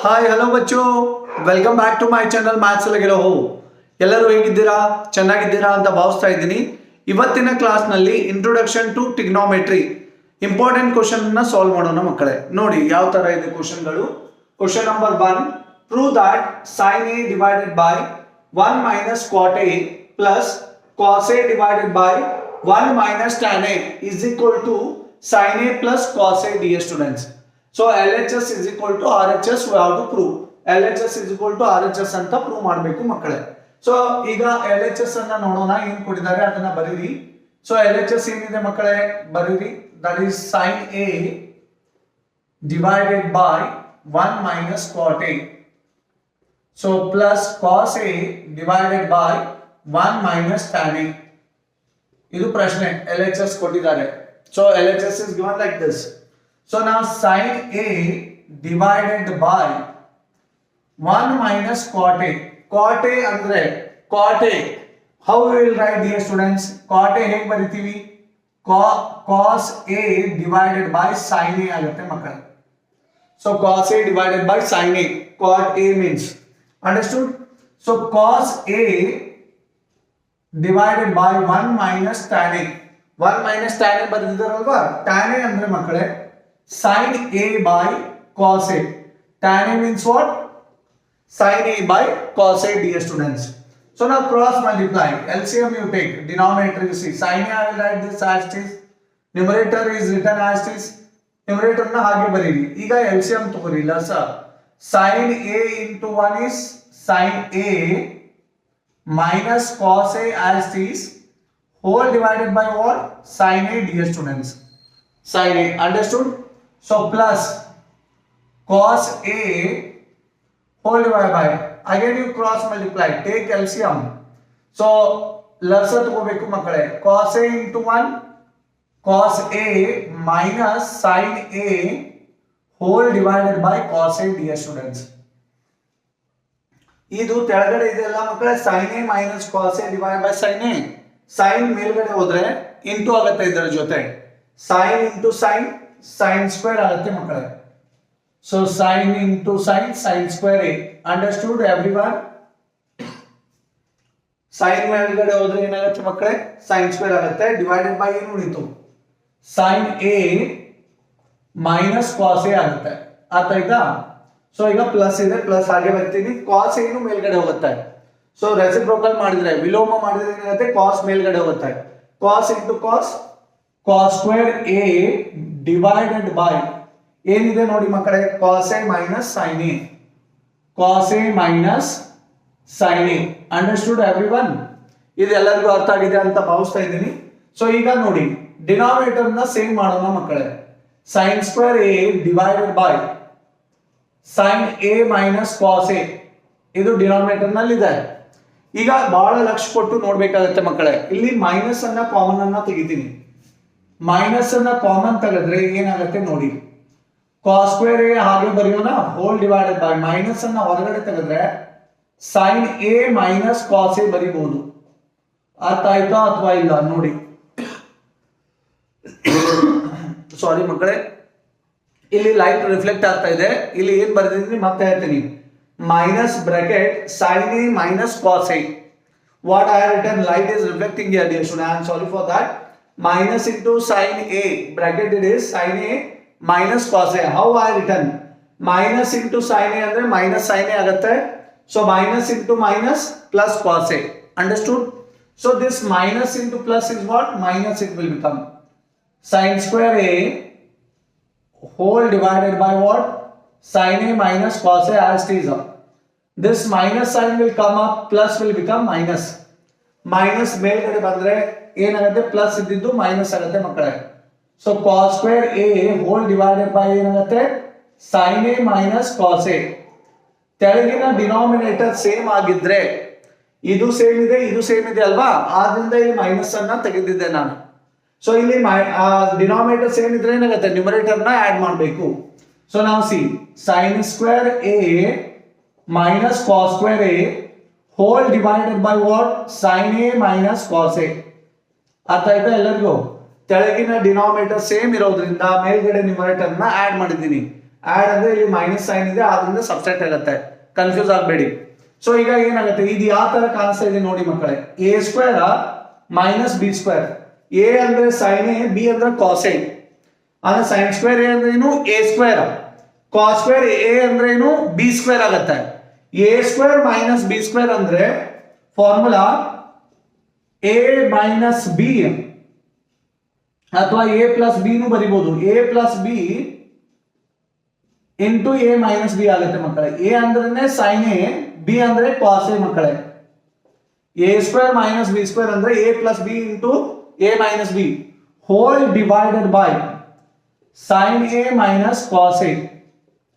Hi hello ಬಚ್ಚು, welcome back to my channel maths ಲಗಿರೋ ಹೋ. ಎಲ್ಲರೂ ಹೇಗಿದ್ದೀರಾ? ಚೆನ್ನಾಗಿದ್ದೀರಾ ಅಂತ ಭಾವಿಸ್ತಾ ಇದ್ದೀನಿ. ಇವತ್ತಿನ ಕ್ಲಾಸ್ನಲ್ಲಿ introduction to trigonometry important question ಅನ್ನ ಸಾಲ್ವ್ ಮಾಡೋಣ ಮಕ್ಕಳೇ. ನೋಡಿ ಯಾವ ತರ ಇದೆ ಕ್ವಶನ್ಗಳು. Question number 1, prove that sin a divided by 1 minus cot a plus cos a divided by 1 minus tan a is equal to sin a plus cos a, dear students. So LHS is equal to RHS we have to prove. LHS is equal to RHS ಅಂತ prove ಮಾಡಬೇಕು ಮಕ್ಕಳೇ. So ಈಗ LHS ಅನ್ನ ನೋಡೋಣ. ಏನ್ ಕೊಟ್ಟಿದ್ದಾರೆ ಅದನ್ನ ಬರೀರಿ. ಸೊ LHS ಏನಿದೆ ಮಕ್ಕಳೇ ಬರೀರಿ. That is sin A divided by 1 minus cot A. So plus cos A divided by 1 minus tan A. ಇದು ಪ್ರಶ್ನೆ. LHS ಕೊಟ್ಟಿದ್ದಾರೆ. So LHS is given like this. So now sin A divided by 1 minus cot A. Cot A ಅಂದ್ರೆ cot A. How we will write, dear students? Cot A ಹೇಗೆ ಬರಿತೀವಿ? Cos A divided by sin A ಆಗುತ್ತೆ ಮಕ್ಕಳೇ. So cos A divided by sin A. Cot A means understood? So cos A divided by 1 minus tan A. 1 minus tan A ಬರೆದಿದ್ದಾರಲ್ವಾ? tan A ಅಂದ್ರೆ ಮಕ್ಕಳೇ sin A by cos A. Tan A means what? Sin A by cos A, dear students. So now cross multiply. LCM you take. Denominator you see. Sin A I will write this as it is. Numerator is written as it is. Numerator na ಹಾಗೆ ಬರೀರಿ. ಈಗ LCM ತಗೋರಿ ಲಸ. Sin A into 1 is sin A minus cos A as it is whole divided by what? Sin A, dear students. Sin A. Understood? So plus cos A whole divided by, again you cross multiply, take LCM. So ಲಸ ತಗೋಬೇಕು ಮಕ್ಕಳೇ. cos A into 1 cos A minus sin A whole divided by cos A, dear students. ಇದು ಕೆಳಗಡೆ ಇದೆಲ್ಲ ಮಕ್ಕಳೇ sin A minus cos A divided by sin A. sin ಮೇಲ್ಗಡೆ ಹೋದ್ರೆ into ಆಗುತ್ತೆ ಇದರ ಜೊತೆ. sin into sin sin square ಆಗುತ್ತೆ ಮಕ್ಕಳೇ. So sin into sin sin square A. Understood everyone? sin ಮೇಲ್ಗಡೆ ಹೋದ್ರೆ ಏನಾಗುತ್ತೆ ಮಕ್ಕಳೇ? sin square ಆಗುತ್ತೆ. ಡಿವೈಡೆಡ್ ಬೈ ಏನು ಉಳಿತು? sin A minus cos A ಆಗುತ್ತೆ. ಆಯ್ತಾ? ಸೊ ಈಗ ಪ್ಲಸ್ ಇದೆ, ಪ್ಲಸ್ ಹಾಗೆ ಬರ್ತೀನಿ. cos A ಮೇಲ್ಗಡೆ ಹೋಗುತ್ತೆ. ಸೊ ರೆಸಿಪ್ರೋಕಲ್ ಮಾಡಿದ್ರೆ, ವಿಲೋಮ ಮಾಡಿದ್ರೆ ಏನಾಗುತ್ತೆ? cos ಮೇಲ್ಗಡೆ ಹೋಗುತ್ತೆ. cos into cos cos square A divided by ಏನಿದೆ ನೋಡಿ ಮಕ್ಕಳೇ? cos A minus sin A. cos A minus sin A. Understood everyone? ಇದು ಎಲ್ಲರಿಗೂ ಅರ್ಥ ಆಗಿದೆ ಅಂತ ಭಾವಿಸ್ತಾ ಇದ್ದೀನಿ. ಸೊ ಈಗ ನೋಡಿ ಡಿನಾಮಿನೇಟರ್ ನ ಸೇಮ್ ಮಾಡೋಣ ಮಕ್ಕಳೇ. sin square A divided by sin A minus cos A. ಇದು ಡಿನಾಮಿನೇಟರ್ ನಲ್ಲಿ ಇದೆ. ಈಗ ಬಹಳ ಲಕ್ಷ ಕೊಟ್ಟು ನೋಡ್ಬೇಕಾಗುತ್ತೆ ಮಕ್ಕಳೇ. ಇಲ್ಲಿ ಮೈನಸ್ ಅನ್ನ ಕಾಮನ್ ಅನ್ನ ತೆಗಿತೀನಿ. ಮೈನಸ್ ಅನ್ನ ಕಾಮನ್ ತೆಗೆದ್ರೆ ಏನಾಗುತ್ತೆ ನೋಡಿ. cos square A ಹಾಗೆ ಬರೆಯೋಣ. ಹೋಲ್ ಡಿವೈಡೆಡ್ ಬೈ ಮೈನಸ್ ಅನ್ನ ಹೊರಗಡೆ ತೆಗೆದ್ರೆ sin A minus cos A ಬರೀಬಹುದು. ಅರ್ಥ ಆಯ್ತಾ ಅಥವಾ ಇಲ್ಲ ನೋಡಿ. ಸಾರಿ ಮಕ್ಕಳೇ, ಇಲ್ಲಿ ಲೈಟ್ ರಿಫ್ಲೆಕ್ಟ್ ಆಗ್ತಾ ಇದೆ. ಇಲ್ಲಿ ಏನ್ ಬರೆದಿದ್ದೀನಿ ಮತ್ತೆ ಹೇಳ್ತೀನಿ. minus bracket sin A minus cos A. What I have written, light is reflecting here, dear student. I am sorry for that. Minus into sin A bracket it is sin A minus cos A. How I written? Minus into sin A ಅಂದ್ರೆ minus sin A ಆಗುತ್ತೆ. So minus into minus plus cos A. Understood? So this minus into plus is what? Minus it will become sin square A whole divided by what? Sin A minus cos A as it is. This minus sign will come up, plus will become minus. Minus ಮೇಲ್ಗಡೆ ಬಂದ್ರೆ ಏನಾಗುತ್ತೆ? Plus ಇದ್ದಿದ್ದು minus ಆಗುತ್ತೆ ಮಕ್ಕಳೇ. So cos square A whole divided by ಏನಾಗುತ್ತೆ? sin A minus cos A. ತೆಳಗಿನ denominator same ಆಗಿದ್ರೆ, ಇದು ಸೇಮ್ ಇದೆ, ಇದು ಸೇಮ್ ಇದೆ ಅಲ್ವಾ? ಆದ್ರಿಂದ ಇಲ್ಲಿ ಮೈನಸ್ ಅನ್ನ ತೆಗೆದಿದ್ದೆ ನಾನು. ಸೊ ಇಲ್ಲಿ ಡಿನಾಮಿನೇಟರ್ ಸೇಮ್ ಇದ್ರೆ ಏನಾಗುತ್ತೆ? ನ್ಯೂಮರೇಟರ್ ನ ಆಡ್ ಮಾಡಬೇಕು. ಸೊ ನಾವು C sin square A minus cos square A whole divided by what? sin A minus cos A. ಅರ್ಥ ಆಯ್ತಾ ಎಲ್ಲರಿಗೂ? ತೆಳಗಿನ ಡಿನಾಮಿನೇಟರ್ ಸೇಮ್ ಇರೋದ್ರಿಂದ ಮೇಲ್ಗಡೆ ನ್ಯೂಮರೇಟರ್ ನ ಆಡ್ ಮಾಡಿದ್ದೀನಿ. ಆಡ್ ಅಂದ್ರೆ ಇಲ್ಲಿ ಮೈನಸ್ ಸೈನ್ ಇದೆ, ಆದ್ರಿಂದ ಸಬ್ಸ್ಟ್ರಾಕ್ಟ್ ಆಗುತ್ತೆ, ಕನ್ಫ್ಯೂಸ್ ಆಗಬೇಡಿ. ಸೊ ಈಗ ಏನಾಗುತ್ತೆ, ಇದು ಯಾವ ತರ ಕಾಣಿಸ್ತಾ ಇದೆ ನೋಡಿ ಮಕ್ಕಳೇ, A square minus B square. A ಅಂದ್ರೆ ಸೈನ್ ಎ, ಬಿ ಅಂದ್ರೆ ಕಾಸ್ ಎ. ಅಂದ್ರೆ ಸೈನ್ ಸ್ಕ್ವೇರ್ ಎ ಅಂದ್ರೆ ಏನು, A square. Cos square A ಅಂದ್ರೆ ಏನು, ಬಿ ಸ್ಕ್ವೇರ್ ಆಗುತ್ತೆ. A square minus B square ಅಂದ್ರೆ ಫಾರ್ಮುಲಾ ಎ ಮೈನಸ್ ಬಿ ಅಥವಾ ಎ ಪ್ಲಸ್ ಬಿ ನು ಬರಿಬಹುದು. A plus B into A minus B ಆಗುತ್ತೆ ಮಕ್ಕಳೇ. ಎ ಅಂದ್ರೆ ಸೈನ್ ಎ, ಬಿ ಅಂದ್ರೆ ಕಾಸ್ ಎ ಮಕ್ಕಳೇ. A square minus B square ಅಂದ್ರೆ A plus B into A minus B whole divided by sine A minus cos A.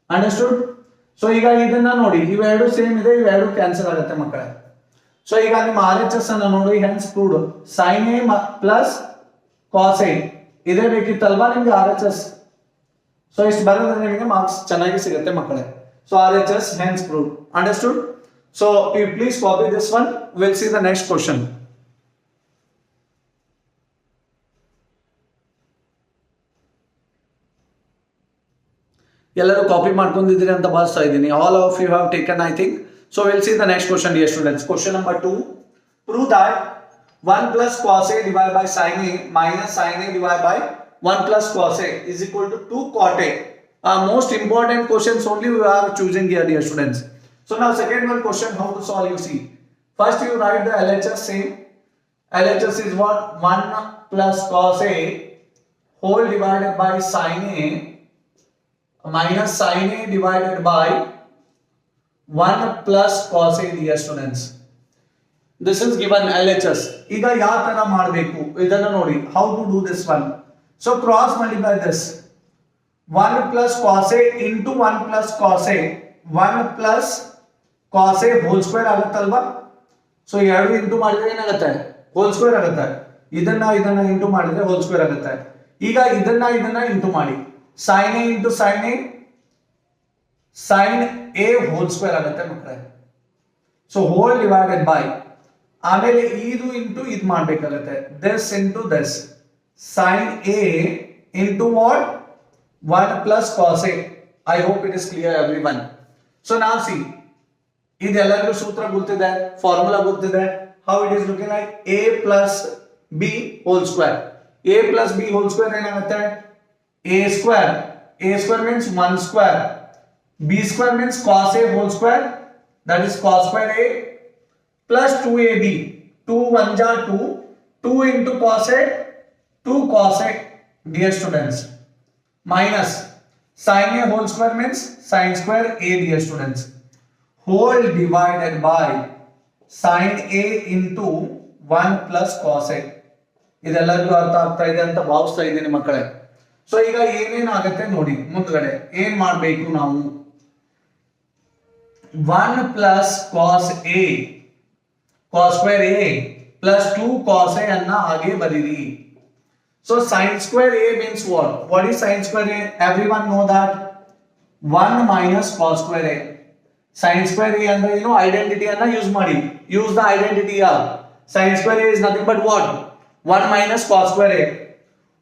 Understood? So ಈಗ ಇದನ್ನ ನೋಡಿ, ಇವೆರಡು ಸೇಮ್ ಇದೆ, ಇವೆರಡು ಕ್ಯಾನ್ಸಲ್ ಆಗುತ್ತೆ ಮಕ್ಕಳೇ. ಸೊ ಈಗ ನಿಮ್ಮ ಆರ್ ಎಚ್ ಎಸ್ ಅನ್ನ ನೋಡಿ, hence proved sine A plus cos A ಇದೇ ಬೇಕಿತ್ತಲ್ವಾ ನಿಮ್ಗೆ ಆರ್ ಎಚ್ ಎಸ್. ಸೊ ಇಷ್ಟು ಬರೋದ್ರೆ ನಿಮಗೆ ಮಾರ್ಕ್ಸ್ ಚೆನ್ನಾಗಿ ಸಿಗುತ್ತೆ ಮಕ್ಕಳೇ. So R H S hence proved. Understood? So you please copy this one. Will see the next question. ಎಲ್ಲರೂ ಕಾಪಿ ಮಾಡ್ಕೊಂಡಿದ್ದೀರಿ ಅಂತ ಭಾವಿಸ್ತಾ ಇದ್ದೀನಿ. All of you have taken I think. So we'll see the next question, dear students. Question number 2. Prove that 1 plus cos A divided by sin A minus sin A divided by 1 plus cos A is equal to 2 cot A. Most important questions only we are choosing here, dear students. So now second one question, how to solve, you see. First you write the LHS same. LHS is what? 1 plus cos A whole divided by sin A minus sin A divided by 1 plus cos A, dear students. This is given LHS. ಈಗ ಯಾವ ತರ ಮಾಡಬೇಕು ಇದನ್ನ ನೋಡಿ. How to do this one? So cross multiply this. 1 plus cos A into 1 plus cos A. 1 plus cos A whole square ಆಗುತ್ತಲ್ವಾ? So ಎರಡು into ಮಾಡಿದ್ರೆ ಏನಾಗುತ್ತೆ, ಹೋಲ್ ಸ್ಕ್ವೇರ್ ಆಗುತ್ತೆ. ಇದನ್ನ ಇಂಟು ಮಾಡಿದ್ರೆ ಹೋಲ್ ಸ್ಕ್ವೇರ್ ಆಗುತ್ತೆ. ಈಗ ಇದನ್ನ ಇಂಟು ಮಾಡಿ, sin A into sin A sin A whole square ಆಗುತ್ತೆ ಮಕ್ಕಳೇ. ಸೊ ಹೋಲ್ ಡಿವೈಡೆಡ್ ಬೈ, ಆಮೇಲೆ ಇದು ಇಂಟು ಇದು ಮಾಡಬೇಕಾಗುತ್ತೆ, this into this, sin A into what? 1 plus cos A. I hope it is clear everyone. So now see, ಇದೆಲ್ಲರಿಗೂ ಸೂತ್ರ ಗೊತ್ತಿದೆ, formula ಗೊತ್ತಿದೆ. How it is looking like? A plus B whole square. A plus B whole square ಏನಾಗುತ್ತೆ? A square. A square means 1 square. B square means cos A whole square, that is cos square A plus 2AB. 2 1 ja 2, 2 into cos A, 2 cos A, dear students, minus sin A whole square means sin square A, dear students, whole divided by sin A into 1 plus cos A. ಇದೆಲ್ಲರಿಗೂ ಅರ್ಥ ಆಗ್ತಾ ಇದೆ ಅಂತ ಭಾವಿಸ್ತಾ ಇದ್ದೀನಿ ಮಕ್ಕಳೇ. So ಈಗ ಏನೇನಾಗುತ್ತೆ ನೋಡಿ, ಮುಂದ್ಗಡೆ ಏನ್ ಮಾಡಬೇಕು ನಾವು, 1 plus cos A, cos square A plus 2 cos A ಅನ್ನ ಹಾಗೆ ಬರೀರಿ. So sin square A means what? What is sin square A? Everyone know that 1 minus cos square A. Sin square A ಅಂದ್ರೆ ಏನು, ಐಡೆಂಟಿಟಿ ಅನ್ನ use ಮಾಡಿ. use the identity here. Sin square A is nothing but what? 1 minus cos square A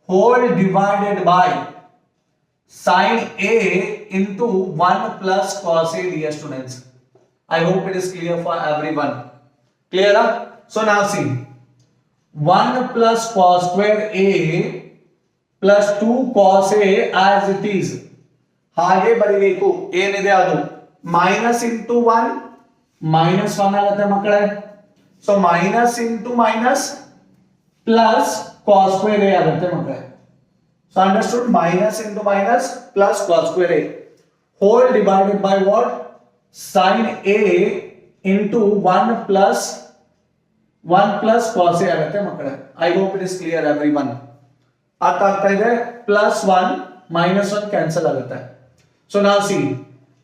whole divided by sin A into 1 plus cos A, dear students. I hope it is clear for everyone. Clear up? So now see, 1 plus cos square A plus 2 cos A as it is. ಹಾಗೆ ಬರೀಬೇಕು, ಏನಿದೆ ಅದು, minus into 1 minus 1 ಆಗುತ್ತೆ ಮಕ್ಕಳೇ. So minus into minus plus cos square A ಆಗುತ್ತೆ ಮಕ್ಕಳೇ. So understood? Minus into minus plus cos square A whole divided by what? Sin A into 1 plus cos A ಆಗುತ್ತೆ ಮಕ್ಕಳೇ. I hope it is clear everyone. ಅರ್ಥ ಆಗ್ತಾ ಇದೆ? plus 1 minus 1 cancel ಆಗುತ್ತೆ. So now see,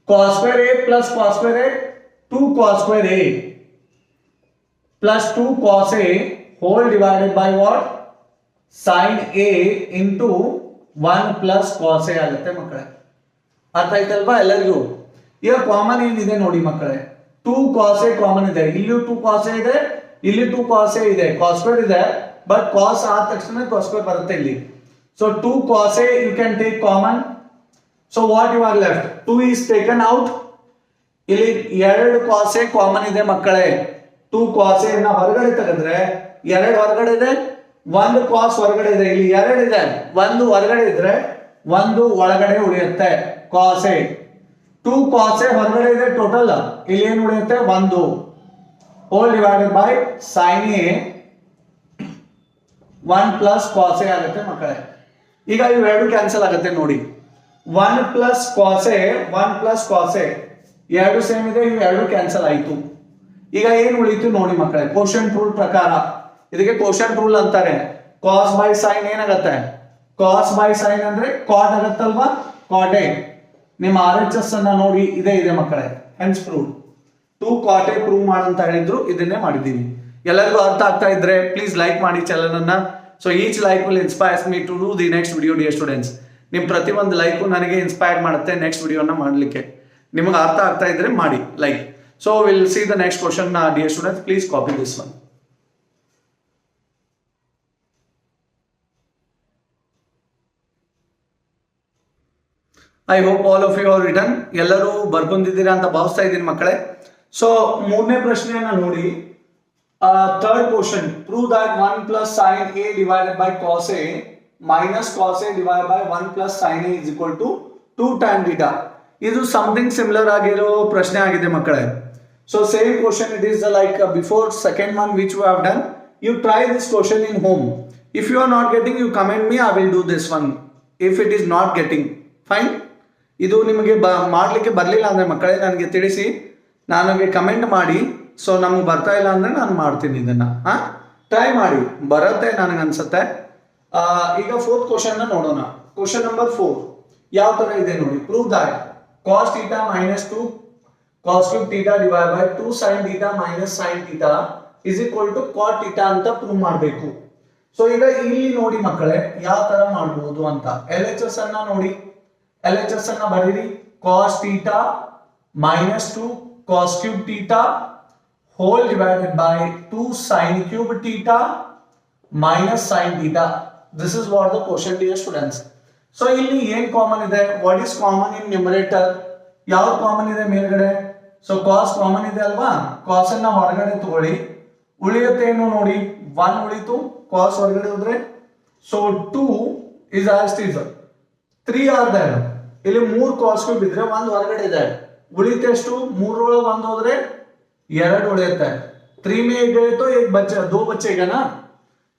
cos square A plus cos square A, 2 cos square A plus 2 cos A whole divided by what? Sin A into 1 plus cos A ಆಗುತ್ತೆ ಮಕ್ಕಳೇ. ಅರ್ಥ ಆಯ್ತಲ್ವಾ ಎಲ್ಲರಿಗೂ? ಈಗ ಕಾಮನ್ ಏನಿದೆ ನೋಡಿ ಮಕ್ಕಳೇ, 2 cos A ಕಾಮನ್ ಇದೆ, ಇಲ್ಲಿ 2 cos A ಇದೆ, ಇಲ್ಲಿ 2 cos A ಇದೆ, cos square ಇದೆ, ಬಟ್ cos ಆದ ತಕ್ಷಣ cos square ಬರುತ್ತೆ ಇಲ್ಲಿ. So 2 cos A you can take common, so what you are left 2 is taken out. ಇಲ್ಲಿ 2 cos A ಕಾಮನ್ ಇದೆ ಮಕ್ಕಳೇ. 2 cos A ನ ಹೊರಗಡೆ ತೆಗೆದ್ರೆ 2 ಹೊರಗಡೆ ಇದೆ, 1 cos ಹೊರಗಡೆ ಇದೆ. ಇಲ್ಲಿ 2 ಇದೆ, 1 ಹೊರಗಡೆ ಇದ್ರೆ 1 ಒಳಗಡೆ ಉಳಿಯುತ್ತೆ cos A. 2 cos A ಹೊರಗಡೆ ಇದೆ ಟೋಟಲ್. ಇಲ್ಲಿ ಏನು ಉಳಿಯುತ್ತೆ 1 hole divided by sin A 1 plus cos A ಆಗುತ್ತೆ ಮಕ್ಕಳೇ. ಈಗ ಇವೆರಡು ಕ್ಯಾನ್ಸಲ್ ಆಗುತ್ತೆ ನೋಡಿ. 1 plus cos A 1 plus cos A ಎರಡು ಸೇಮ್ ಇದೆ, ಇವೆರಡು ಕ್ಯಾನ್ಸಲ್ ಆಯಿತು. ಈಗ ಏನು ಉಳಿತು ನೋಡಿ ಮಕ್ಕಳೇ, ಕೋಶಂಟ್ ರೂಲ್ ಪ್ರಕಾರ. ಇದಕ್ಕೆ ಕೋಶಂಟ್ ರೂಲ್ ಅಂತಾರೆ. cos ಬೈ sin ಏನಾಗುತ್ತೆ, cos ಬೈ sin ಅಂದ್ರೆ cot ಆಗುತ್ತಲ್ವಾ, cot A. ನಿಮ್ಮ RHS ಅನ್ನ ನೋಡಿ ಇದೇ ಇದೆ ಮಕ್ಕಳೇ, hence prove. 2 cot A prove ಮಾಡಂತ ಹೇಳಿದ್ರು, ಇದನ್ನೇ ಮಾಡಿದ್ದೀವಿ. ಎಲ್ಲರಿಗೂ ಅರ್ಥ ಆಗ್ತಾ ಇದ್ರೆ ಪ್ಲೀಸ್ ಲೈಕ್ ಮಾಡಿ ಚಾನೆಲ್ ಅನ್ನ. So each like will inspires me to do the next video dear students. ನಿಮ್ಮ ಪ್ರತಿಯೊಂದು ಲೈಕು ನನಗೆ ಇನ್ಸ್ಪೈರ್ ಮಾಡುತ್ತೆ ನೆಕ್ಸ್ಟ್ ವಿಡಿಯೋನ ಮಾಡಲಿಕ್ಕೆ. ನಿಮಗೆ ಅರ್ಥ ಆಗ್ತಾ ಇದ್ರೆ ಮಾಡಿ like. So will see the next question dear students. Please copy this one. I hope all of you are return. ಎಲ್ಲರೂ ಬರ್ಕೊಂಡಿದ್ದೀರಾ ಅಂತ ಭಾವಿಸ್ತಾ ಇದ್ದೀನಿ ಮಕ್ಕಳೇ. ಸೊ ಮೂರನೇ ಪ್ರಶ್ನೆಯನ್ನ ನೋಡಿ. Third question, prove that 1 plus sin A divided by cos A minus cos A divide by 1 plus sin A is equal to 2 tan theta. ಇದು ಸಮಥಿಂಗ್ ಸಿಮಿಲರ್ ಆಗಿರೋ ಪ್ರಶ್ನೆ ಆಗಿದೆ ಮಕ್ಕಳೇ. So same question it is like before second one which you have done. You try this question in home. If you are not getting you comment me, I will do this one. If it is not getting fine. ಇದು ನಿಮಗೆ ಮಾಡಲಿಕ್ಕೆ ಬರಲಿಲ್ಲ ಅಂದರೆ ಮಕ್ಕಳೇ ನನಗೆ ತಿಳಿಸಿ, ನನಗೆ comment ಮಾಡಿ. ಸೊ ನಮಗೆ ಬರ್ತಾ ಇಲ್ಲ ಅಂದರೆ ನಾನು ಮಾಡ್ತೀನಿ ಇದನ್ನು. ಟ್ರೈ ಮಾಡಿ, ಬರುತ್ತೆ ನನಗೆ ಅನ್ಸುತ್ತೆ. ಈಗ ಫೋರ್ತ್ ಕ್ವಶನ್ನ ನೋಡೋಣ. ಕ್ವಶನ್ ನಂಬರ್ 4 ಯಾವ ಥರ ಇದೆ ನೋಡಿ. Prove that cos theta minus 2 cos cube theta divided by 2 sin theta minus sin theta is equal to cot theta ಅಂತ ಪ್ರೂವ್ ಮಾಡಬೇಕು. ಸೊ ಈಗ ಇಲ್ಲಿ ನೋಡಿ ಮಕ್ಕಳೇ ಯಾವ ತರ ಮಾಡಬಹುದು ಅಂತ. LHS ಅನ್ನ ನೋಡಿ, LHS ಅನ್ನ ಬರೀರಿ. cos theta minus 2 cos cube theta whole divided by 2 sin cube theta minus sin theta. This is what the question, dear students. So ಇಲ್ಲಿ ಏನ್ ಕಾಮನ್ ಇದೆ, what is common in numerator, ಯಾವ್ದು common ಇದೆ ಮೇಲ್ಗಡೆ. So cos common ಇದೆ ಅಲ್ವಾ, ಕಾಸ್ ಅನ್ನ ಹೊರಗಡೆ ತಗೊಳ್ಳಿ, ಉಳಿಯುತ್ತೆ ಏನು ನೋಡಿ 1 ಉಳಿತು, ಕಾಸ್ ಹೊರಗಡೆ ಹೋದ್ರೆ. So 2 is as is 3 are there. ಇಲ್ಲಿ 3 ಕಾಸ್ ಕ್ಯೂಬ್ ಇದ್ರೆ 1 ಹೊರಗಡೆ ಇದೆ, ಉಳಿತೆ ಎಷ್ಟು 3 ಒಳಗೆ 1 ಹೋದ್ರೆ 2 ಉಳಿಯುತ್ತೆ. 3 में 1 गए तो 1 बचा, 2 बचेगा ना.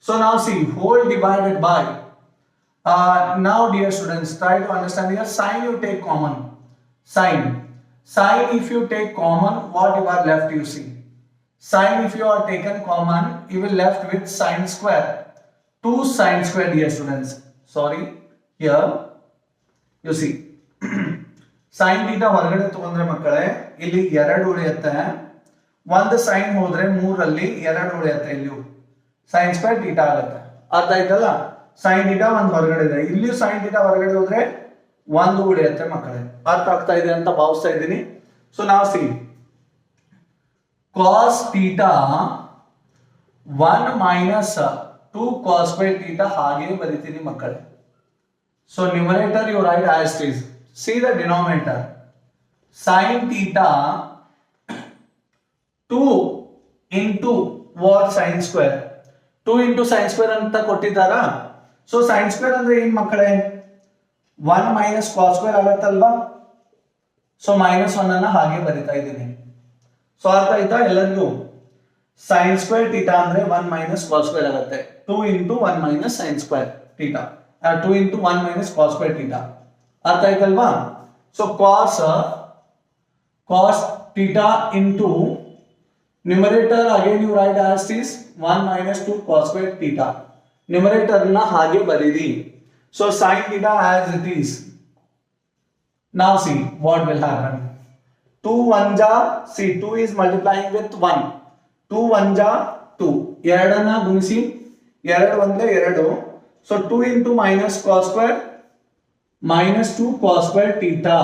So now see whole divided by now dear students try to understand here. Sin you take common, sin if you take common, what you are left, you see sin if you are taken common you will left with sin square, 2 sin square dear students. Sorry, here you see sin theta ಹೊರಗಡೆ ತಗೊಂಡ್ರೆ ಮಕ್ಕಳೇ ಇಲ್ಲಿ 2 ಉಳಿಯುತ್ತೆ, 1 sin ಹೋದ್ರೆ 3 ಅಲ್ಲಿ 2 ಉಳಿಯುತ್ತೆ, ಇಲ್ಲಿ sin square theta ಆಗುತ್ತೆ. ಅರ್ಥ ಆಯ್ತಲ್ಲ, sin theta 1 ಹೊರಗಡೆ ಇದೆ, ಇಲ್ಲಿ sin theta ಹೊರಗಡೆ ಹೋದ್ರೆ 1 ಉಳಿಯುತ್ತೆ ಮಕ್ಕಳೇ. ಅರ್ಥ ಆಗ್ತಾ ಇದೆ ಅಂತ ಭಾವಿಸ್ತಾ ಇದ್ದೀನಿ. ಸೊ ನಾವು C cos theta 1 minus 2 cos square theta ಹಾಗೆ ಬರೀತೀನಿ ಮಕ್ಕಳೇ. So numerator you write as it is. See the denominator sin theta 2 into what sin square, 2 into sin square ಅಂತ ಕೊಟ್ಟಿದ್ದಾರಾ. ಸೊ sin square ಅಂದ್ರೆ ಏನ್ ಮಕ್ಕಳೇ 1 minus cos square ಆಗುತ್ತಲ್ವಾ. So -1 ಅನ್ನ ಹಾಗೆ ಬರಿತಾ ಇದ್ದೀನಿ. ಸೊ ಅರ್ಥ ಆಯ್ತಾ ಎಲ್ಲರಿಗೂ. sin square theta ಅಂದ್ರೆ 1 minus cos square ಆಗುತ್ತೆ. 2 into 1 minus sin square theta, 2 into 1 minus cos square theta. ಅರ್ಥ ಆಯ್ತಲ್ವಾ. So cos theta into numerator again you write as is 1 minus 2 cos square theta. numerator na hage baridi. So sin theta as it is. Now see what will happen. 2 1 ja, see 2 is multiplying with 1, 2 1 ja 2, ಎರಡನ್ನ ಗುಣಿಸಿ 2 ಒಂದೇ 2. So 2 into minus cos square minus 2 cos square theta.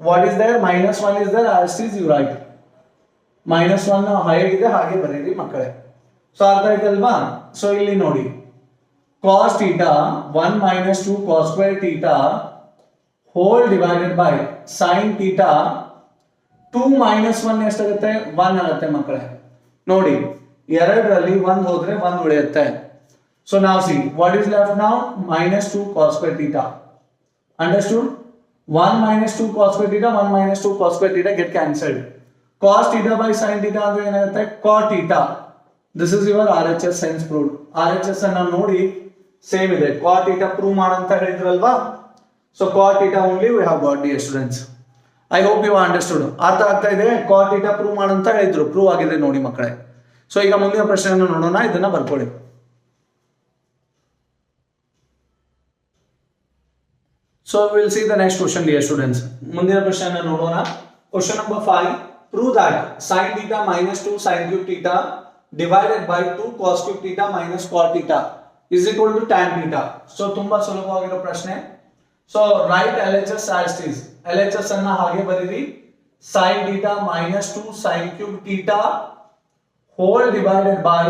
What is there, -1 is there as is you write. -1 ಹೇಗಿದೆ ಹಾಗೆ ಬರೀರಿ ಮಕ್ಕಳೇ. So ಅರ್ಥ ಆಯ್ತಲ್ವಾ. So ಇಲ್ಲಿ ನೋಡಿ cos theta 1 minus 2 cos square theta hole divided by sine theta 2 minus 1 ಎಷ್ಟಾಗುತ್ತೆ 1 ಆಗುತ್ತೆ ಮಕ್ಕಳೇ. ನೋಡಿ ಎರಡರಲ್ಲಿ 1 ಹೋದ್ರೆ 1 ಉಳಿಯುತ್ತೆ. ಸೊ ನಾವು ಸಿ ವಾಟ್ ಇಸ್ ಲೆಫ್ಟ್ ನಾವು -2 cos square theta. Understood? 1 minus 2 cos square theta, 1 minus 2 cos square theta get cancelled. Cos theta by sin theta ಅಂದ್ರೆ ಏನಾಗುತ್ತೆ cot theta. This is your RHS hence proved. RHS ಅನ್ನು ನೋಡಿ same ಇದೆ. cot theta prove ಮಾಡಂತ ಹೇಳಿದ್ರಲ್ವಾ. So cot theta only we have got dear students. I hope you understood. ಅರ್ಥ ಆಗ್ತಾ ಇದೆ. cot theta prove ಮಾಡಂತ ಹೇಳಿದ್ರು, ಪ್ರೂವ್ ಆಗಿದೆ ನೋಡಿ ಮಕ್ಕಳೇ. ಸೊ ಈಗ ಮುಂದಿನ ಪ್ರಶ್ನೆಯನ್ನು ನೋಡೋಣ, ಇದನ್ನ ಬರ್ಕೊಳ್ಳಿ. So we will see the next question dear students. ಮುಂದಿನ ಪ್ರಶ್ನೆಯನ್ನು ನೋಡೋಣ. Question number 5. Prove that sin theta minus 2 sin cube theta divided by 2 cos cube theta minus cot theta is equal to tan theta. So ತುಂಬಾ ಸುಲಭವಾಗಿರೋ ಪ್ರಶ್ನೆ. So write LHS as it is. LHS ಅನ್ನ ಹಾಗೆ ಬರೀರಿ. sin theta minus 2 sin cube theta whole divided by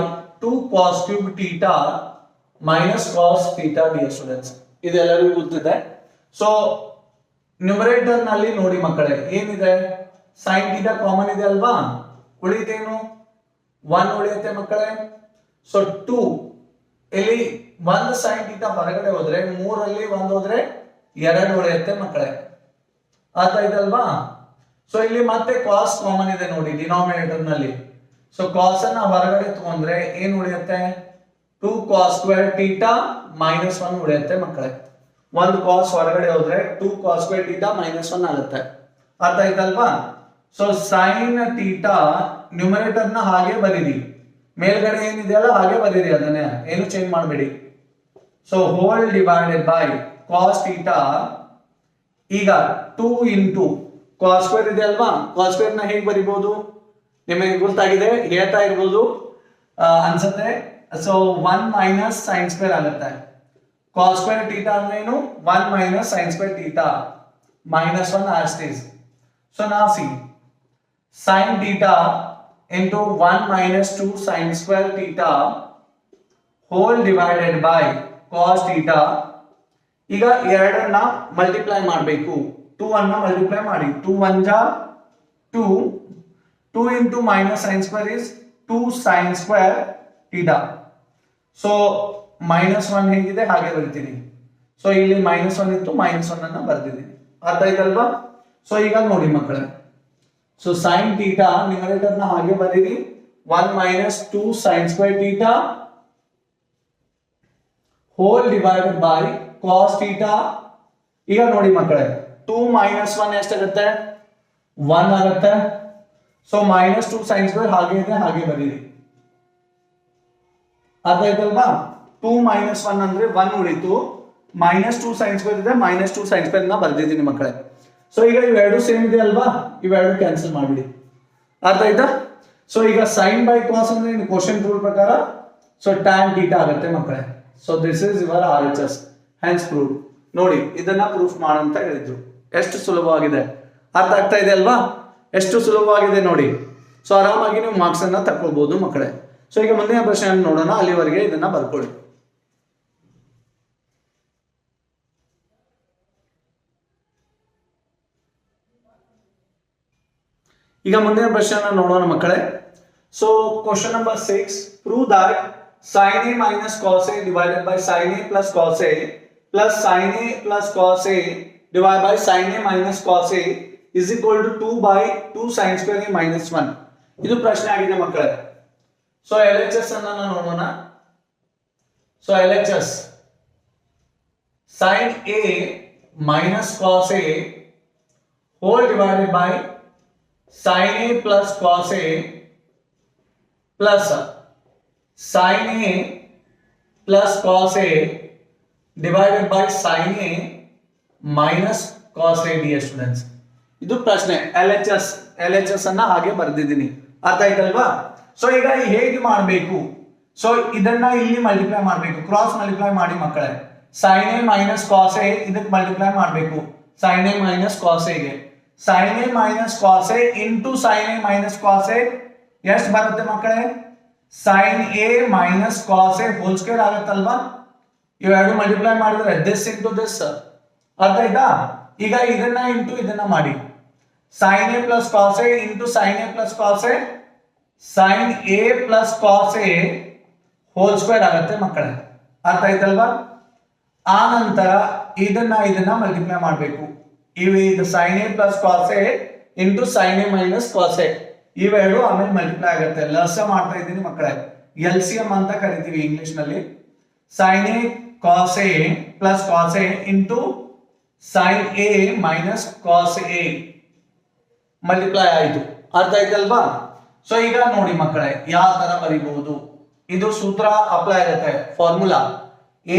2 cos cube theta minus cos theta dear students. ಇದೆಲ್ಲರಿಗೂ ಗೊತ್ತಿದೆ. So numerator ನಲ್ಲಿ ನೋಡಿ ಮಕ್ಕಳೇ ಏನಿದೆ, sin theta ಕಾಮನ್ ಇದೆ ಅಲ್ವಾ, ಉಳಿದೇನು 1 ಉಳಿಯುತ್ತೆ ಮಕ್ಕಳೇ. ಸೊ 2 ಇಲ್ಲಿ 1 sin theta ಹೊರಗಡೆ ಹೋದ್ರೆ 3 ಅಲ್ಲಿ 1 ಹೋದ್ರೆ 2 ಉಳಿಯುತ್ತೆ ಮಕ್ಕಳೇ. ಅರ್ಥ ಇದಲ್ವಾ. ಸೊ ಇಲ್ಲಿ ಮತ್ತೆ cos ಕಾಮನ್ ಇದೆ ನೋಡಿ ಡಿನಾಮಿನೇಟರ್ ನಲ್ಲಿ. ಸೊ cos ಅನ್ನ ಹೊರಗಡೆ ತಗೊಂಡ್ರೆ ಏನು ಉಳಿಯುತ್ತೆ 2 cos square theta minus 1 ಉಳಿಯುತ್ತೆ ಮಕ್ಕಳೇ. ಒಂದು cos ಹೊರಗಡೆ ಹೋದ್ರೆ 2 cos square theta minus 1 ಆಗುತ್ತೆ. ಅರ್ಥ ಆಯ್ತಲ್ವಾ. ಸೊ sin theta ನ್ಯೂಮರೇಟರ್ ನ ಹಾಗೆ ಬರೀರಿ, ಮೇಲ್ಗಡೆ ಏನಿದೆಯಲ್ಲ ಹಾಗೆ ಬರೀರಿ, ಅದನ್ನೇ ಏನು ಚೇಂಜ್ ಮಾಡಬೇಡಿ. So hole divided by cos theta, ಈಗ 2 into cos square ಇದೆ ಅಲ್ವಾ, cos square ನ ಹೇಗೆ ಬರಿಬಹುದು ನಿಮಗೆ ಗೊತ್ತಾಗಿದೆ, ಹೇಳ್ತಾ ಇರ್ಬೋದು ಅನ್ಸುತ್ತೆ. ಸೊ 1 minus sin square ಆಗುತ್ತೆ. cos square theta ಅಂದ್ರೆ ಏನು 1 minus sin square theta minus 1 as it is. So now see sin theta into 1 minus 2 sin square theta whole divided by cos theta. ಈಗ ಎರಡನ್ನ ಮಲ್ಟಿಪ್ಲೈ ಮಾಡಬೇಕು, 2 ಅನ್ನ multiply ಮಾಡಿ, 2 1 ಜಾ 2, 2 into minus sin square is 2 sin square theta. So -1 ಹೇಗಿದೆ ಹಾಗೆ ಬರಿತೀನಿ. So ಇಲ್ಲಿ -1 ಇತ್ತು, -1 ಅನ್ನ ಬರ್ದಿದ್ದೀನಿ. ಅರ್ಥ ಆಯ್ತಲ್ವಾ. ಸೊ ಈಗ ನೋಡಿ ಮಕ್ಕಳೇ, ಸೊ sin theta ನ್ಯೂಮರೇಟರ್ ನ ಹಾಗೆ ಬರೀರಿ, 1 minus 2 sin square theta whole divided by cos theta. ಈಗ ನೋಡಿ ಮಕ್ಕಳೇ 2 minus 1 ಎಷ್ಟಾಗುತ್ತೆ 1 ಆಗುತ್ತೆ. ಸೊ -2 sin square ಹಾಗೆ ಇದೆ ಹಾಗೆ ಬರೀರಿ. ಅರ್ಥ ಆಯ್ತಲ್ವಾ. 2 minus 1 ಅಂದ್ರೆ 1 ಉಳಿತು, -2 sin square ಇದೆ, -2 sin square ನ ಬರ್ದಿದ್ದೀನಿ ಮಕ್ಕಳೇ. ಸೊ ಈಗ ಇವೆರಡು ಸೇಮ್ ಇದೆ ಅಲ್ವಾ, ಇವೆರಡು ಕ್ಯಾನ್ಸಲ್ ಮಾಡಿಬಿಡಿ. ಅರ್ಥ ಆಯ್ತಾ. ಸೊ ಈಗ sin by cos ಅಂದ್ರೆ ಕ್ವಶನ್ ರೂಲ್ ಪ್ರಕಾರ ಸೊ tan theta ಆಗುತ್ತೆ ಮಕ್ಕಳೇ. So this is your RHS hence proved. ನೋಡಿ ಇದನ್ನ ಪ್ರೂಫ್ ಮಾಡಂತ ಹೇಳಿದ್ರು, ಎಷ್ಟು ಸುಲಭವಾಗಿದೆ. ಅರ್ಥ ಆಗ್ತಾ ಇದೆ ಅಲ್ವಾ, ಎಷ್ಟು ಸುಲಭವಾಗಿದೆ ನೋಡಿ. ಸೊ ಆರಾಮಾಗಿ ನೀವು ಮಾರ್ಕ್ಸ್ ಅನ್ನ ತಗೊಳ್ಬಹುದು ಮಕ್ಕಳೇ. ಸೊ ಈಗ ಮುಂದಿನ ಪ್ರಶ್ನೆಯನ್ನು ನೋಡೋಣ, ಅಲ್ಲಿವರೆಗೆ ಇದನ್ನ ಬರ್ಕೊಳ್ಳಿ. ಈಗ ಮುಂದಿನ ಪ್ರಶ್ನೆಯನ್ನು ನೋಡೋಣ ಮಕ್ಕಳೇ. So question number 6. Prove that sin a minus cos a divided by sin a plus cos a plus sin a plus cos a divided by sin a minus cos a is equal to 2 by 2 sin square a minus 1. ಇದು ಪ್ರಶ್ನೆ ಆಗಿದೆ ಮಕ್ಕಳೇ. So LHS ಅನ್ನ ನೋಡೋಣ. So LHS sin a minus cos a whole divided by sin a plus cos a plus sin a plus cos a divided by sin a minus cos a dear students. ಇದು ಪ್ರಶ್ನೆ LHS ಅನ್ನ ಹಾಗೆ ಬರೆದಿದ್ದೀನಿ. ಅರ್ಥ ಆಯ್ತಲ್ವಾ. So ಈಗ ಹೇಗೆ ಮಾಡಬೇಕು, ಸೊ ಇದನ್ನ ಇಲ್ಲಿ ಮಲ್ಟಿಪ್ಲೈ ಮಾಡಬೇಕು, ಕ್ರಾಸ್ ಮಲ್ಟಿಪ್ಲೈ ಮಾಡಿ ಮಕ್ಕಳೇ. sin a minus cos a ಇದಕ್ಕೆ ಮಲ್ಟಿಪ್ಲೈ ಮಾಡಬೇಕು, sin a minus cos a ಗೆ sin a minus cos a into sin a minus cos a ಎಷ್ಟು ಬರುತ್ತೆ ಮಕ್ಕಳೇ, sin a minus cos a whole square ಆಗುತ್ತಲ್ವಾ. ಇವೆರಡು ಮಲ್ಟಿಪ್ಲೈ ಮಾಡಿದ್ರೆ this into this. ಅರ್ಥ ಆಯ್ತಾ. ಈಗ ಇದನ್ನ ಇಂಟು ಇದನ್ನ ಮಾಡಿ, sin a plus cos A into sin a plus cos A, sin a plus cos A whole square ಆಗುತ್ತೆ ಮಕ್ಕಳೇ. ಅರ್ಥ ಆಯ್ತಲ್ವಾ? ಆ ನಂತರ ಇದನ್ನ ಮಲ್ಟಿಪ್ಲೈ ಮಾಡಬೇಕು. ಇದು sin a plus cos A into sin a minus cos A, ಇವೆರಡು ಆಮೇಲೆ ಮಲ್ಟಿಪ್ಲೈ ಆಗುತ್ತೆ. ಲಸ ಮಾಡ್ತಾ ಇದ್ದೀನಿ ಮಕ್ಕಳೇ, LCM ಅಂತ ಕರಿತೀವಿ ಇಂಗ್ಲಿಷ್ ನಲ್ಲಿ. sin a cos a plus cos A into sin a minus cos A multiply ಆಯಿತು. ಅರ್ಥ ಆಯ್ತಲ್ವಾ? ಸೊ ಈಗ ನೋಡಿ ಮಕ್ಕಳೇ ಯಾವ ತರ ಬರೀಬಹುದು. ಇದು ಸೂತ್ರ ಅಪ್ಲೈ ಆಗುತ್ತೆ, formula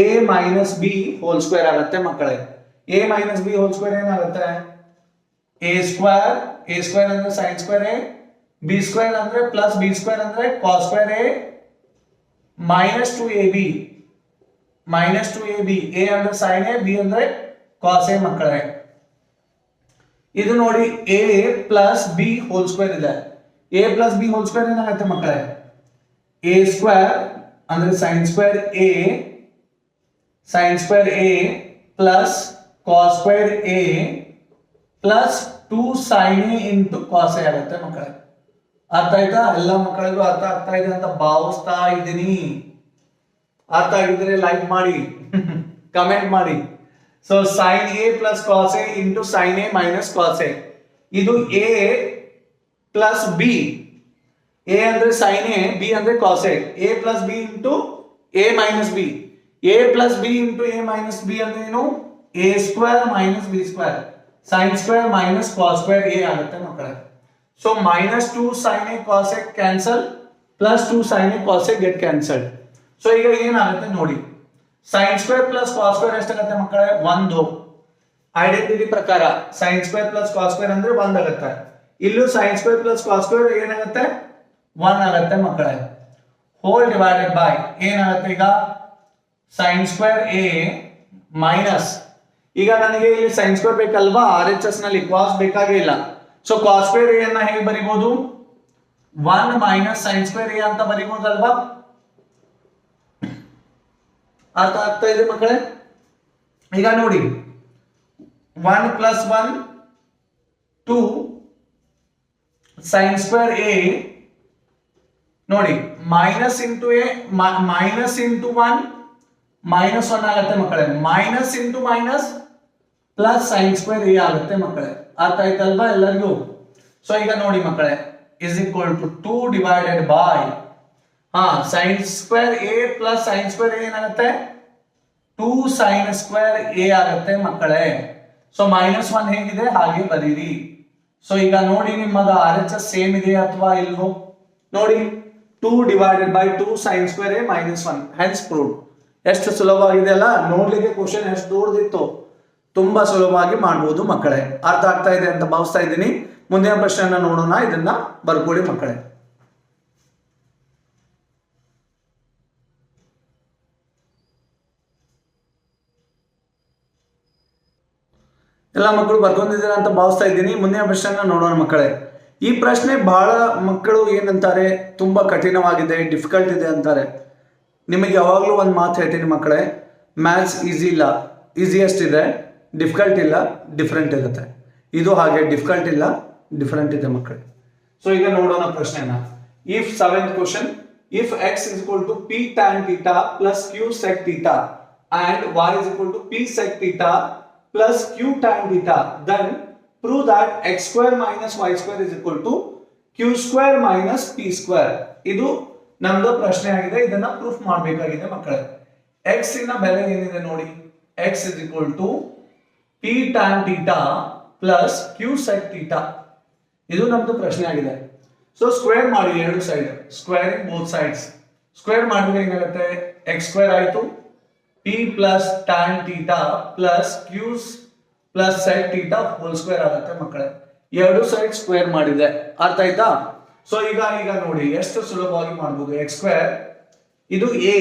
a minus B whole square ಆಗುತ್ತೆ ಮಕ್ಕಳೇ. a minus B whole square ಏನಾಗುತ್ತೆ? a ಸ್ಕ್ವೇರ್ ಅಂದ್ರೆ sin square a, b square ಅಂದ್ರೆ ಪ್ಲಸ್ b ಸ್ಕ್ವೇರ್ ಅಂದ್ರೆ cos square a minus 2ab a ಅಂದ್ರೆ sin a, b ಅಂದ್ರೆ cos a ಮಕ್ಕಳೇ. ಇದು ನೋಡಿ a plus b whole square ಇದೆ. a plus b whole square ಏನಾಗುತ್ತೆ ಮಕ್ಕಳೇ? a ಸ್ಕ್ವೇರ್ ಅಂದ್ರೆ sin square a plus cos square a plus 2 sin a into cos a ಆಗುತ್ತೆ ಮಕ್ಕಳೇ. ಅರ್ಥ ಆಯ್ತಾ? ಎಲ್ಲ ಮಕ್ಕಳಿಗೂ ಅರ್ಥ ಆಗ್ತಾ ಇದೆ ಅಂತ ಭಾವಿಸ್ತಾ ಇದ್ದೀನಿ. ಅರ್ಥ ಆಗಿದ್ರೆ ಲೈಕ್ ಮಾಡಿ, ಕಮೆಂಟ್ ಮಾಡಿ. So sin a plus cos a into sin a minus cos a, ಇದು a ಪ್ಲಸ್ ಬಿ. a ಅಂದ್ರೆ sin a, b ಅಂದ್ರೆ cos a. a plus B into a minus B. a plus B into a minus B ಅಂದ್ರೆ ಏನು? a square minus B square, sin square minus cos square a ಆಗುತ್ತೆ ಮಕ್ಕಳೇ. So minus 2 sin a cos a cancel, plus 2 sin a cos a get cancelled. So ಈಗ ಏನಾಗುತ್ತೆ ನೋಡಿ, sin square plus cos square ಎಷ್ಟಾಗುತ್ತೆ ಮಕ್ಕಳೇ? 1. Identity ಪ್ರಕಾರ sin square plus cos square ಅಂದ್ರೆ 1 ಆಗುತ್ತೆ. ಇಲ್ಲೂ sin square plus cos square ಏನಾಗುತ್ತೆ? 1 ಆಗುತ್ತೆ ಮಕ್ಕಳೇ. ಹೋಲ್ ಡಿವೈಡೆಡ್ ಬೈ ಏನಾಗುತ್ತೆ ಈಗ? sin ಸ್ಕ್ವೇರ್ a ಮೈನಸ್, ಈಗ ನನಗೆ ಇಲ್ಲಿ sin ಸ್ಕ್ವೇರ್ ಬೇಕಲ್ವಾ, RHS ನಲ್ಲಿ cos ಬೇಕಾಗೇ ಇಲ್ಲ. ಸೊ cos ಸ್ಕ್ವೇರ್ a ಅನ್ನ ಹೇಗೆ ಬರೀಬಹುದು? 1 ಮೈನಸ್ sin ಸ್ಕ್ವೇರ್ a ಅಂತ ಬರೀಬಹುದಲ್ವಾ? ಅರ್ಥ ಆಗ್ತಾ ಇದೆ ಮಕ್ಕಳೇ? ಈಗ ನೋಡಿ 1 ಪ್ಲಸ್ 1 2 sin ಸ್ಕ್ವೇರ್ a, ನೋಡಿ minus into a minus into 1 minus 1 ಆಗುತ್ತೆ ಮಕ್ಕಳೇ. Minus into minus plus sin square a ಆಗುತ್ತೆ ಮಕ್ಕಳೇ. ಅರ್ಥ ಆಯ್ತಲ್ವಾ ಎಲ್ಲರಿಗೂ? ಸೊ ಈಗ ನೋಡಿ ಮಕ್ಕಳೇ, is equal to 2 divided by sin square a plus sin square a ಏನಾಗುತ್ತೆ? 2 sin ಸ್ಕ್ವೇರ್ a ಆಗುತ್ತೆ ಮಕ್ಕಳೇ. ಸೊ ಮೈನಸ್ 1 ಹೇಗಿದೆ ಹಾಗೆ ಬರೀರಿ. ಸೊ ಈಗ ನೋಡಿ ನಿಮ್ಮದ RHS ಸೇಮ್ ಇದೆ ಅಥವಾ ಇಲ್ವೋ ನೋಡಿ. 2 divided by 2 sin square a minus 1, hence proved. ಎಷ್ಟು ಸುಲಭವಾಗಿದೆ ಅಲ್ಲ? ನೋಡ್ಲಿಕ್ಕೆ ಕ್ವಶನ್ ಎಷ್ಟು ದೊಡ್ಡದಿತ್ತು, ತುಂಬಾ ಸುಲಭವಾಗಿ ಮಾಡಬಹುದು ಮಕ್ಕಳೇ. ಅರ್ಥ ಆಗ್ತಾ ಇದೆ ಅಂತ ಭಾವಿಸ್ತಾ ಇದ್ದೀನಿ. ಮುಂದಿನ ಪ್ರಶ್ನೆಯನ್ನ ನೋಡೋಣ, ಇದನ್ನ ಬರ್ಕೊಳ್ಳಿ ಮಕ್ಕಳೇ. ಎಲ್ಲ ಮಕ್ಕಳು ಬರ್ಕೊಂಡಿದ್ದೀರಾ ಅಂತ ಭಾವಿಸ್ತಾ ಇದ್ದೀನಿ. ಮುಂದಿನ ಪ್ರಶ್ನೆಯನ್ನ ನೋಡೋಣ ಮಕ್ಕಳೇ. ಈ ಪ್ರಶ್ನೆ ಬಹಳ ಮಕ್ಕಳು ಏನಂತಾರೆ, ತುಂಬಾ ಕಠಿಣವಾಗಿದೆ, ಡಿಫಿಕಲ್ಟ್ ಇದೆ ಅಂತಾರೆ. ನಿಮಗೆ ಯಾವಾಗಲೂ ಒಂದು ಮಾತು ಹೇಳ್ತೀನಿ ಮಕ್ಕಳೇ, ಮ್ಯಾಥ್ಸ್ ಈಸಿ ಇಲ್ಲ, ಈಸಿಯೆಸ್ಟ್ ಇದೆ, ಡಿಫಿಕಲ್ಟ್ ಇಲ್ಲ, ಡಿಫ್ರೆಂಟ್ ಇರುತ್ತೆ. ಇದು ಹಾಗೆ ಡಿಫಿಕಲ್ಟ್ ಇಲ್ಲ, ಡಿಫ್ರೆಂಟ್ ಇದೆ ಮಕ್ಕಳೇ. ಸೊ ಈಗ ನೋಡೋಣ ಪ್ರಶ್ನೆನ. If 7th question, if x is equal to p tan theta plus q sec theta and y is equal to p sec theta plus q tan theta, then prove that x square minus y square is equal to q square minus p square. ಇದು ನಮ್ದು ಪ್ರಶ್ನೆ ಆಗಿದೆ, ಇದನ್ನ proof ಮಾಡಬೇಕಾಗಿದೆ ಮಕ್ಕಳೇ. x ಇನ ಬೆಲೆ ಏನಿದೆ ನೋಡಿ, x is equal to p tan theta plus q sec theta. ಇದು ನಮ್ದು ಪ್ರಶ್ನೆ ಆಗಿದೆ. ಸೊ ಸ್ಕ್ವೇರ್ ಮಾಡಿ ಎರಡು side, squaring both sides. Square ಮಾಡಿದ್ರೆ ಏನಾಗುತ್ತೆ? x ಸ್ಕ್ವೇರ್ ಆಯ್ತು, p plus tan theta plus q plus sec theta whole square ಆಗುತ್ತೆ ಮಕ್ಕಳೇ. ಎರಡು ಸೈಡ್ ಸ್ಕ್ವೇರ್ ಮಾಡಿದೆ, ಅರ್ಥ ಆಯ್ತಾ? ಸೊ ಈಗ ನೋಡಿ ಎಷ್ಟು ಸುಲಭವಾಗಿ ಮಾಡಬಹುದು. x ಸ್ಕ್ವೇರ್, ಇದು a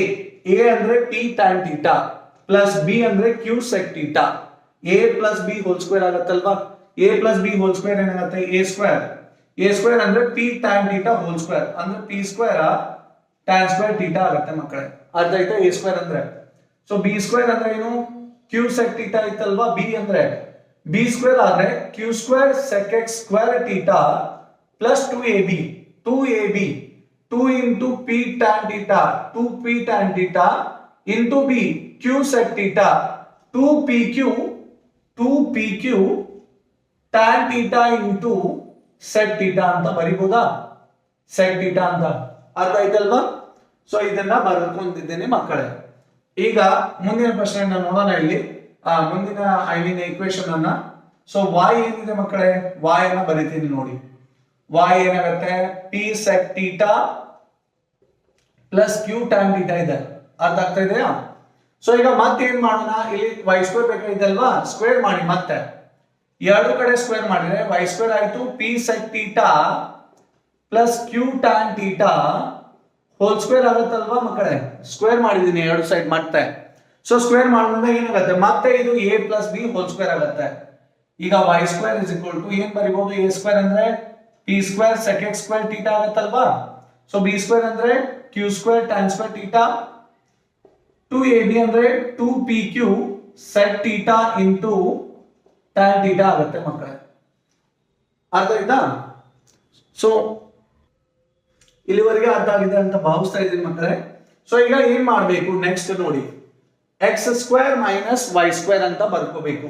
ಅಂದ್ರೆ p tan theta plus b ಅಂದ್ರೆ q sec theta. a plus b whole square ಆಗುತ್ತಲ್ವಾ? a plus b whole square ಏನಾಗುತ್ತೆ? a ಸ್ಕ್ವೇರ್ ಅಂದ್ರೆ p tan theta whole square ಅಂದ್ರೆ p square tan square theta ಆಗುತ್ತೆ ಮಕ್ಕಳೇ. ಅರ್ಥ ಆಯ್ತಾ? a ಸ್ಕ್ವೇರ್ ಅಂದ್ರೆ. ಸೊ b ಸ್ಕ್ವೇರ್ ಅಂದ್ರೆ ಏನು? q sec theta ಇತ್ತಲ್ವಾ? b ಬಿ ಸ್ಕ್ವೇರ್ ಆದ್ರೆ q square sec X square theta plus 2ab 2 into P tan theta 2p tan theta into B Q sec theta 2pq tan theta into sec theta ಅಂತ ಬರಿಬಹುದಾ? Sec theta ಅಂತ ಅರ್ಥ ಆಯ್ತಲ್ವಾ? So ಇದನ್ನ ಬರ್ಕೊಂಡಿದ್ದೇನೆ ಮಕ್ಕಳೇ. ಈಗ ಮುಂದಿನ ಪ್ರಶ್ನೆಯನ್ನ ನೋಡೋಣ. ಇಲ್ಲಿ ಮುಂದಿನ ಇಕ್ವೇಶನ್ ಅನ್ನ. ಸೊ y ಏನಿದೆ ಮಕ್ಕಳೇ, y ಅನ್ನ ಬರಿತೀನಿ ನೋಡಿ. y ಏನಾಗುತ್ತೆ, p sec theta plus q tan theta ಇದೆ. ಅರ್ಥ ಆಗ್ತಾ ಇದೆಯಾ? ಸೊ ಈಗ ಮತ್ತೆ ಏನ್ ಮಾಡೋಣ, ಇಲ್ಲಿ y ಸ್ಕ್ವೇರ್ ಬೇಕಾಗಿದೆಲ್ವಾ, ಸ್ಕ್ವೇರ್ ಮಾಡಿ. ಮತ್ತೆ ಎರಡು ಕಡೆ ಸ್ಕ್ವೇರ್ ಮಾಡಿದ್ರೆ y ಸ್ಕ್ವೇರ್ ಆಯ್ತು p sec theta plus q tan theta whole square ಆಗುತ್ತಲ್ವಾ ಮಕ್ಕಳೇ, ಸ್ಕ್ವೇರ್ ಮಾಡಿದೀನಿ ಎರಡು ಸೈಡ್ ಮತ್ತೆ. ಸೊ ಸ್ಕ್ವೇರ್ ಮಾಡೋದ್ರಿಂದ ಏನಾಗುತ್ತೆ, ಮತ್ತೆ ಇದು a plus b whole square ಆಗುತ್ತೆ. ಈಗ y square is equal to ಏನ್ ಬರಿಬಹುದು, a ಸ್ಕ್ವೇರ್ ಅಂದ್ರೆ p square sec x square theta ಆಗುತ್ತಲ್ವಾ. ಸೊ b ಸ್ಕ್ವೇರ್ ಅಂದ್ರೆ q square tan square theta, 2ab ಅಂದ್ರೆ 2pq sec theta into tan theta ಆಗುತ್ತೆ ಮಕ್ಕಳೇ. ಅರ್ಥ ಆಯ್ತಾ? ಸೊ ಇಲ್ಲಿವರೆಗೆ ಅರ್ಥ ಆಗಿದೆ ಅಂತ ಭಾವಿಸ್ತಾ ಇದ್ದೀನಿ ಮಕ್ಕಳೇ. ಸೊ ಈಗ ಏನ್ ಮಾಡಬೇಕು ನೆಕ್ಸ್ಟ್ ನೋಡಿ, x square minus y square ಅಂತ ಬರ್ಕೋಬೇಕು.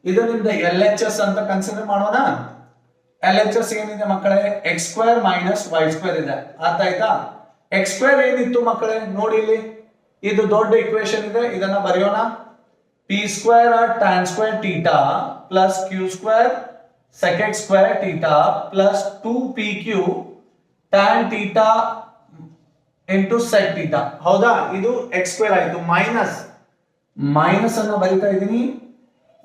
ಇದು ನಿಮ್ದು ಎಲ್ ಎಚ್ ಎಸ್ ಅಂತ ಕನ್ಸಿಡರ್ ಮಾಡೋಣ. ಎಲ್ ಎಚ್ ಎಸ್ ಏನಿದೆ ಮಕ್ಕಳೇ, x square minus y square ಇದೆ. ಅರ್ಥ ಆಯ್ತಾ? ಎಕ್ಸ್ ಸ್ಕ್ವೇರ್ ಏನಿತ್ತು ಮಕ್ಕಳೇ ನೋಡಿ, ಇಲ್ಲಿ ಇದು ದೊಡ್ಡ ಇಕ್ವೇಶನ್ ಇದೆ, ಇದನ್ನ ಬರೆಯೋಣ. P square tan square theta plus Q square sec X square theta plus 2pq tan theta ಇಂಟು sec theta. ಹೌದಾ? ಇದು ಎಕ್ಸ್ ಸ್ಕ್ವೇರ್ ಆಯ್ತು. ಮೈನಸ್ ಅನ್ನ ಬರೀತಾ ಇದ್ದೀನಿ.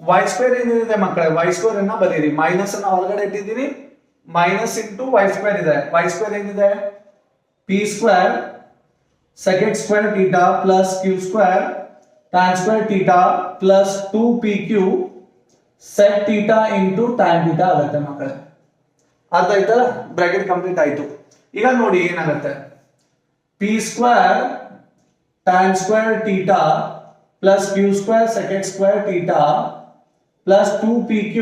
y ಸ್ಕ್ವೇರ್ ಏನಿದೆ ಮಕ್ಕಳೇ, y ಸ್ಕ್ವೇರ್ ಅನ್ನ ಬರೀರಿ. ಮೈನಸ್ ಅನ್ನ ಹೊರಗಡೆ ಇಟ್ಟಿದ್ದೀನಿ, ಮೈನಸ್ ಇಂಟು y ಸ್ಕ್ವೇರ್ ಇದೆ. y ಸ್ಕ್ವೇರ್ ಏನಿದೆ, p square sec x square theta plus q square tan square theta plus 2pq sec theta into tan theta ಆಗುತ್ತೆ ಮಕ್ಕಳೇ. ಅರ್ಥ ಆಯ್ತಲ್ಲ? ಬ್ರಾಕೆಟ್ ಕಂಪ್ಲೀಟ್ ಆಯ್ತು. ಈಗ ನೋಡಿ ಏನಾಗುತ್ತೆ, p square tan square theta plus Q square sec X square theta plus 2pq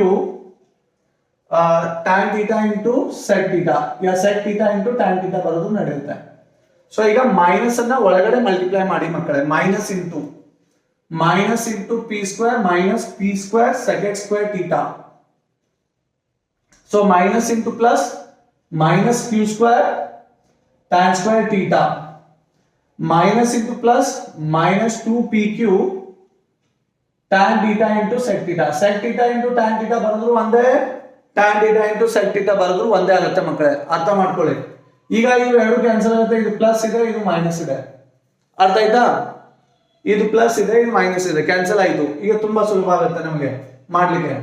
tan theta into sec theta, ಯಾ sec theta into tan theta ಬರೋದು ನಡೆಯುತ್ತೆ. ಸೊ ಈಗ ಮೈನಸ್ ಅನ್ನ ಒಳಗಡೆ ಮಲ್ಟಿಪ್ಲೈ ಮಾಡಿ ಮಕ್ಕಳೇ, minus into P square minus P square sec X square theta. So minus into plus minus q square tan square theta minus into plus minus 2pq tan theta into sec theta. sec theta into tan theta ಬರೆದ್ರು ಒಂದೇ, tan theta into sec theta ಬರೆದ್ರು ಒಂದೇ ಆಗುತ್ತೆ ಮಕ್ಕಳೇ. ಅರ್ಥ ಮಾಡ್ಕೊಳ್ಳಿ. ಈಗ ಇವು ಎರಡು ಕ್ಯಾನ್ಸಲ್ ಆಗುತ್ತೆ, ಇದು ಪ್ಲಸ್ ಇದೆ, ಇದು ಮೈನಸ್ ಇದೆ. ಅರ್ಥ ಆಯ್ತಾ? ಇದು ಪ್ಲಸ್ ಇದೆ, ಇದು ಮೈನಸ್ ಇದೆ, ಕ್ಯಾನ್ಸಲ್ ಆಯ್ತು. ಈಗ ತುಂಬಾ ಸುಲಭ ಆಗುತ್ತೆ ನಮಗೆ ಮಾಡ್ಲಿಕ್ಕೆ.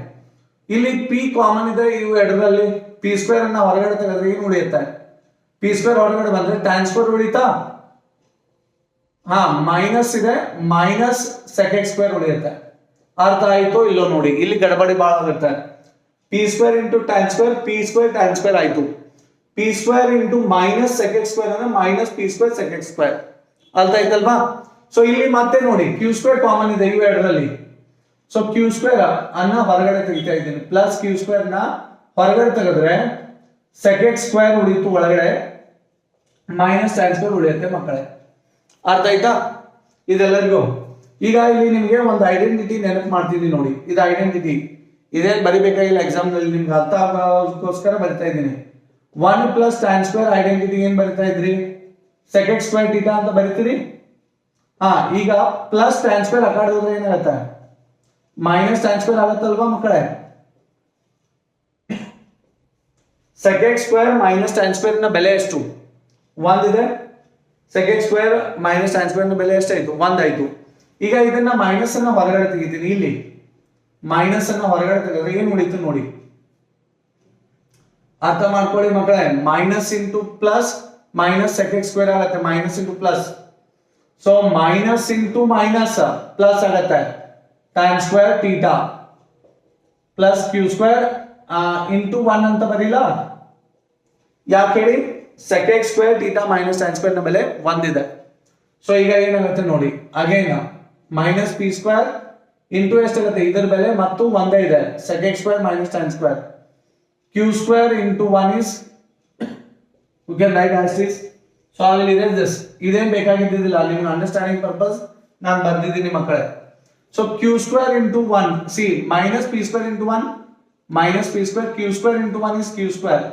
ಇಲ್ಲಿ ಪಿ ಕಾಮನ್ ಇದೆ ಇವು ಎರಡರಲ್ಲಿ. ಪಿ ಸ್ಕ್ವೇರ್ ಅನ್ನ ಹೊರಗಡೆ ತೆಗೆದ್ರೆ ಏನು ಉಳಿಯುತ್ತೆ, ಪಿ ಸ್ಕ್ವೇರ್ ಹೊರಗಡೆ ಬಂದ್ರೆ ಟ್ಯಾನ್ ಸ್ಕ್ವೇರ್ ಉಳಿತಾ? ಮೈನಸ್ ಇದೆ, ಮೈನಸ್ ಸೆಕ್ ಎಕ್ಸ್ ಸ್ಕ್ವೇರ್ ಉಳಿಯುತ್ತೆ. ಅರ್ಥ ಆಯ್ತು ಇಲ್ಲೋ ನೋಡಿ, ಇಲ್ಲಿ ಗಡಬಡಿ ಬಹಳ ಆಗುತ್ತೆ. P square into tan square, p square tan square ಆಯ್ತು. P square into minus sec X square ಅಂದ್ರೆ minus P square sec X square. ಅರ್ಥ ಆಯ್ತಲ್ವಾ? ಸೊ ಇಲ್ಲಿ ಮತ್ತೆ ನೋಡಿ ಕ್ಯೂ ಸ್ಕ್ವೇರ್ ಕಾಮನ್ ಇದೆ ಇವು ಎರಡರಲ್ಲಿ. ಸೊ ಕ್ಯೂ ಸ್ಕ್ವೇರ್ ಅನ್ನ ಹೊರಗಡೆ ತೆಗಿತಾ ಇದ್ದೀನಿ, ಪ್ಲಸ್ ಕ್ಯೂ ಸ್ಕ್ವೇರ್ ನ ಹೊರಗಡೆ ತೆಗೆದ್ರೆ sec x ಸ್ಕ್ವೇರ್ ಉಳಿತು ಒಳಗಡೆ, ಮೈನಸ್ tan ಸ್ಕ್ವೇರ್ ಉಳಿಯುತ್ತೆ ಮಕ್ಕಳೇ. ಅರ್ಥ ಆಯ್ತಾ ಇದೆಲ್ಲರಿಗೂ? ಈಗ ಇಲ್ಲಿ ನಿಮಗೆ ಒಂದು ಐಡೆಂಟಿಟಿ ನೆನಪು ಮಾಡ್ತಿದ್ದೀನಿ ನೋಡಿ, ಇದು ಐಡೆಂಟಿಟಿ ಇದೇ ಬರಿಬೇಕಾಗಿಲ್ಲ ಎಕ್ಸಾಮ್ ನಲ್ಲಿ, ನಿಮ್ಗೆ ಅರ್ಥ ಆಗೋಸ್ಕರ ಬರಿತಾ ಇದ್ದೀನಿ. 1 ಪ್ಲಸ್ tan ಸ್ಕ್ವೇರ್ ಐಡೆಂಟಿಟಿ ಏನ್ ಬರಿತಾ ಇದ್ರಿ, sec x ಸ್ಕ್ವೇರ್ ಥೀಟಾ ಅಂತ ಬರಿತೀರಿ. ಈಗ ಪ್ಲಸ್ tan ಸ್ಕ್ವೇರ್ ಆ ಕಡೆ ಹೋದ್ರೆ ಏನಾಗುತ್ತೆ, ಮೈನಸ್ tan ಸ್ಕ್ವೇರ್ ಆಗುತ್ತಲ್ವಾ ಮಕ್ಕಳೇ. sec x square minus tan square ನ ಬೆಲೆ ಎಷ್ಟು, 1 ಇದೆ. sec x square minus tan square ನ ಬೆಲೆ ಎಷ್ಟಾಯ್ತು, 1 ಆಯ್ತು. ಈಗ ಇದನ್ನ ಮೈನಸ್ ಅನ್ನ ಹೊರಗಡೆ ತೆಗಿತೀನಿ, ಇಲ್ಲಿ ಮೈನಸ್ ಅನ್ನ ಹೊರಗಡೆ ತೆಗೆದ್ರೆ ಏನು ಉಳಿತು ನೋಡಿ, ಅರ್ಥ ಮಾಡ್ಕೊಳ್ಳಿ ಮಕ್ಕಳೇ. Minus into plus minus sec x square ಆಗುತ್ತೆ, minus into plus. So minus into minus plus ಆಗುತ್ತೆ, tan square theta plus Q square into 1 ಅಂತ ಬರೀಲ್ಲ, ಯಾಕೆ ಹೇಳಿ, sec x square theta minus tan square ನ ಬೆಲೆ 1 ಇದೆ. ಸೊ ಈಗ ಏನಾಗುತ್ತೆ ನೋಡಿ, again minus P square into ಎಷ್ಟಾಗುತ್ತೆ ಇದರ ಬೆಲೆ ಮತ್ತು ಒಂದೇ ಇದೆ second square minus tan square Q square into 1 is you can write as is. So I will erase this. ಇದೇನು ಬೇಕಾಗಿದ್ದಿಲ್ಲ ನಿಮ್ಗೆ ಅಂಡರ್ಸ್ಟ್ಯಾಂಡಿಂಗ್ ಪರ್ಪಸ್ ನಾನು ಬರ್ದಿದ್ದೀನಿ ಮಕ್ಕಳೇ. So Q square into 1 C minus P square into 1 minus P square Q square into 1 is Q square.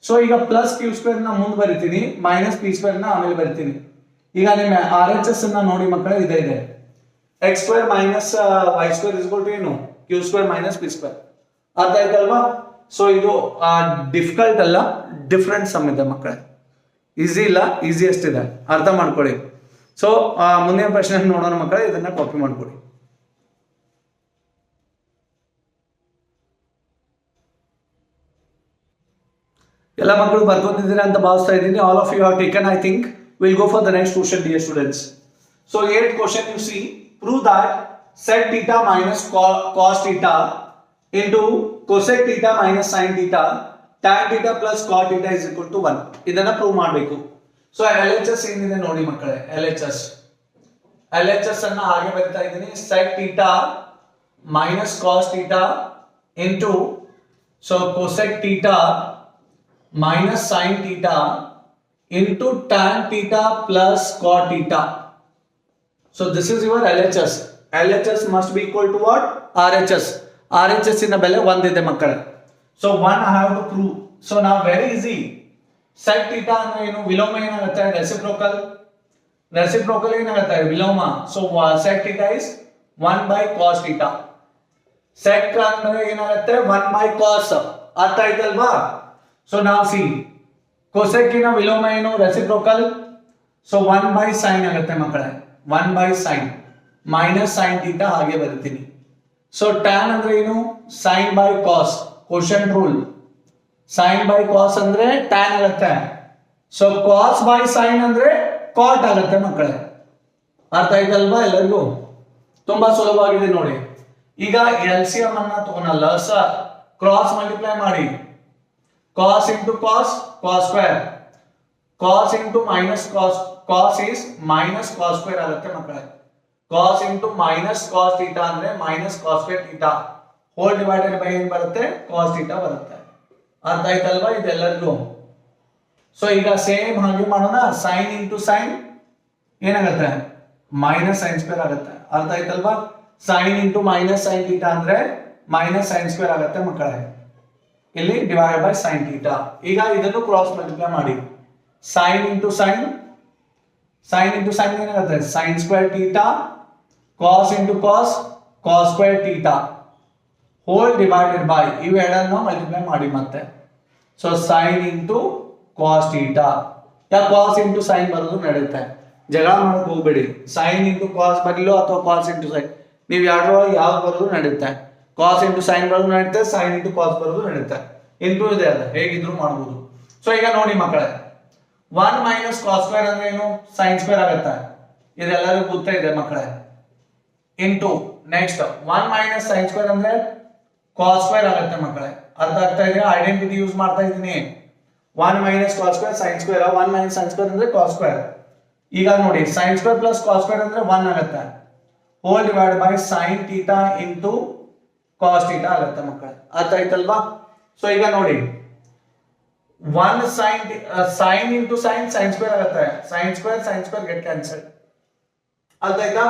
So ಈಗ plus Q square ನ ಮುಂದೆ ಬರಿತೀನಿ ಮೈನಸ್ ಪಿ ಸ್ಕ್ವೇರ್ ನ ಆಮೇಲೆ ಬರಿತೀನಿ. ಈಗ ನಿಮ್ಮ ಆರ್ ಎಚ್ ಎಸ್ ಅನ್ನ ನೋಡಿ ಮಕ್ಕಳೇ ಇದೆ x square minus y square is to ಏನು q square minus P square. ಅರ್ಥ ಆಯ್ತಲ್ವಾ? ಸೊ ಇದು ಡಿಫಿಕಲ್ಟ್ ಅಲ್ಲ, ಡಿಫ್ರೆಂಟ್ ಸಮ್ ಇದೆ ಮಕ್ಕಳೇ. ಈಸಿ ಇಲ್ಲ, ಈಸಿಯೆಸ್ಟ್ ಇದೆ, ಅರ್ಥ ಮಾಡ್ಕೊಳ್ಳಿ. ಸೊ ಮುಂದಿನ ಪ್ರಶ್ನೆ ನೋಡೋಣ ಮಕ್ಕಳೇ, ಇದನ್ನ ಕಾಪಿ ಮಾಡ್ಕೊಳ್ಳಿ. ಎಲ್ಲ ಮಕ್ಕಳು ಬರ್ಕೊಂಡಿದ್ದೀರಾ ಅಂತ ಭಾವಿಸ್ತಾ ಇದ್ದೀನಿ. All of you have taken. I think will go for the next question dear students. So 8th question you see, prove that sec theta minus cos theta into cosec theta minus sin theta tan theta plus cot theta is equal to 1. ಇದನ್ನ prove ಮಾಡಬೇಕು. So LHS ಏನಿದೆ ನೋಡಿ ಮಕ್ಕಳೇ, LHS ಅನ್ನ ಹಾಗೆ ಬರಿತಾ ಇದ್ದೀನಿ. sec theta minus cos theta into so cosec theta minus sin theta into tan theta plus cot theta. So this is your LHS. LHS must be equal to what? RHS. RHS in the belle 1 ಇದೆ ಮಕ್ಕಳೇ. So 1 I have to prove. So now very easy. Sec theta ಅಂದ್ರೆ ಏನು? ವಿಲೋಮ ಏನಾಗುತ್ತೆ? Reciprocal. Reciprocal ಏನಾಗುತ್ತೆ? ವಿಲೋಮ. So sec theta is 1 by cos theta. Sec ಅಂದ್ರೆ ಏನಾಗುತ್ತೆ? 1 by cos. ಅರ್ಥ ಆಯ್ತಲ್ವಾ? So now see, cosec ನ ವಿಲೋಮ ಏನು? ರೆಸಿಪ್ರೋಕಲ್. So 1 by sin ಆಗುತ್ತೆ ಮಕ್ಕಳೇ. 1 by sin minus sin theta ಹಾಗೆ ಬರೀತೀನಿ. So tan ಅಂದ್ರೆ ಏನು? sin by cos. quotient rule. sin by cos ಅಂದ್ರೆ tan ಆಗುತ್ತೆ. So cos by sin ಅಂದ್ರೆ cot ಆಗುತ್ತೆ ಮಕ್ಕಳೇ. ಅರ್ಥ ಆಯ್ತಲ್ವಾ ಎಲ್ಲರಿಗೂ? ತುಂಬಾ ಸುಲಭವಾಗಿದೆ ನೋಡಿ. ಈಗ LCM ಅನ್ನ ತಗೊಳ್ಳಲ್ಲ, ಕ್ರಾಸ್ ಮಲ್ಟಿಪ್ಲೈ ಮಾಡಿ. cos into cos, cos square. cos into minus cos, cos is minus cos square ಆಗುತ್ತೆ ಮಕ್ಕಳೇ. cos into minus cos theta ಅಂದ್ರೆ minus cos square theta whole divided by ಏನು ಬರುತ್ತೆ? cos theta ಬರುತ್ತೆ. ಅರ್ಥ ಆಯ್ತಲ್ವಾ ಇದೆಲ್ಲರಿಗೂ? ಸೊ ಈಗ ಸೇಮ್ ಹಾಗೆ ಮಾಡೋಣ. sin into sin ಏನಾಗುತ್ತೆ? minus sin square ಆಗುತ್ತೆ. ಅರ್ಥ ಆಯ್ತಲ್ವಾ? sin into minus sin theta ಅಂದ್ರೆ minus sin square ಆಗುತ್ತೆ ಮಕ್ಕಳೇ. ಇಲ್ಲಿ ಡಿವೈಡ್ ಬೈ sin theta. ಈಗ ಇದನ್ನು ಕ್ರಾಸ್ ಮಲ್ಟಿಪ್ಲೈ ಮಾಡಿ. sin into sin ಏನಾಗುತ್ತೆ? sin square theta. cos into cos, cos square theta whole divided by ಇವೆರಡನ್ನು ಮಲ್ಟಿಪ್ಲೈ ಮಾಡಿ ಮತ್ತೆ. So sin into cos theta. ಯಾ cos into sin ಬರೋದು ನಡೆಯುತ್ತೆ, ಜಗಳ ಮಾಡಕ್ಕೆ ಹೋಗ್ಬೇಡಿ. sin into cos ಬರಲಿಲ್ಲ ಅಥವಾ cos into sin, ನೀವು ಎರಡರೊಳಗೆ ಯಾವ್ದು ಬರೋದು ನಡೆಯುತ್ತೆ. cos into sin ಬರೋದು ನಡೆಯುತ್ತೆ, sin into cos ಬರೋದು ನಡೆಯುತ್ತೆ. ಇಂಟು ಇದೆ, ಅದು ಹೇಗಿದ್ರು ಮಾಡಬಹುದು. ಸೊ ಈಗ ನೋಡಿ ಮಕ್ಕಳೇ, 1 minus cos square ಅಂದ್ರೆ ಏನು? sin square ಆಗುತ್ತೆ. ಇದೆಲ್ಲರಿಗೂ ಗೊತ್ತಿದೆ ಮಕ್ಕಳೇ. Into next 1 minus sin square ಅಂದ್ರೆ cos square ಆಗುತ್ತೆ ಮಕ್ಕಳೇ. ಅರ್ಥ ಆಗ್ತಾ ಇದೆಯಾ? ಐಡೆಂಟಿಟಿ ಯೂಸ್ ಮಾಡ್ತಾ ಇದ್ದೀನಿ. 1 minus cos square sin square, 1 minus sin square ಅಂದ್ರೆ cos square. ಈಗ ನೋಡಿ sin square plus cos square ಅಂದ್ರೆ 1 ಆಗುತ್ತೆ. Hole divide by sin theta into cos theta ಆಗುತ್ತೆ ಮಕ್ಕಳೇ. ಅರ್ಥ ಆಯ್ತಲ್ವಾ? ಸೊ ಈಗ ನೋಡಿ 1 sin into sin square ಆಗುತ್ತೆ. sin square get cancelled. ಅರ್ಥ ಆಯ್ತಾ?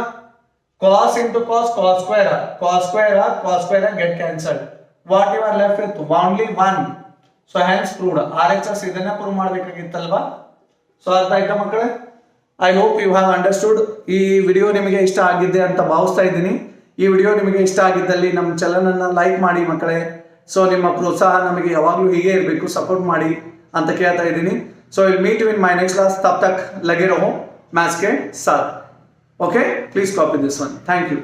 cos into cos square get cancelled. What you are left with? Only 1. So hence proved. RHS ಇದನ್ನ ಪ್ರೂವ್ ಮಾಡಬೇಕಾಗಿತ್ತಲ್ವಾ? ಸೊ ಅರ್ಥ ಆಯ್ತಾ ಮಕ್ಕಳೇ? I hope you have understood. ಈ video ನಿಮಗೆ ಇಷ್ಟ ಆಗಿದ್ದೆ ಅಂತ ಭಾವಿಸ್ತಾ ಇದ್ದೀನಿ. ಈ ವಿಡಿಯೋ ನಿಮಗೆ ಇಷ್ಟ ಆಗಿದ್ದಲ್ಲಿ ನಮ್ಮ ಚಾನೆಲ್ ಅನ್ನು ಲೈಕ್ ಮಾಡಿ ಮಕ್ಕಳೇ. ಸೊ ನಿಮ್ಮ ಪ್ರೋತ್ಸಾಹ ನಮಗೆ ಯಾವಾಗಲೂ ಹೀಗೆ ಇರಬೇಕು, ಸಪೋರ್ಟ್ ಮಾಡಿ ಅಂತ ಕೇಳ್ತಾ ಇದ್ದೀನಿ. So will meet you in my next class. तब तक लगे रहो मैथ्स के साथ. Okay, please copy this one. Thank you.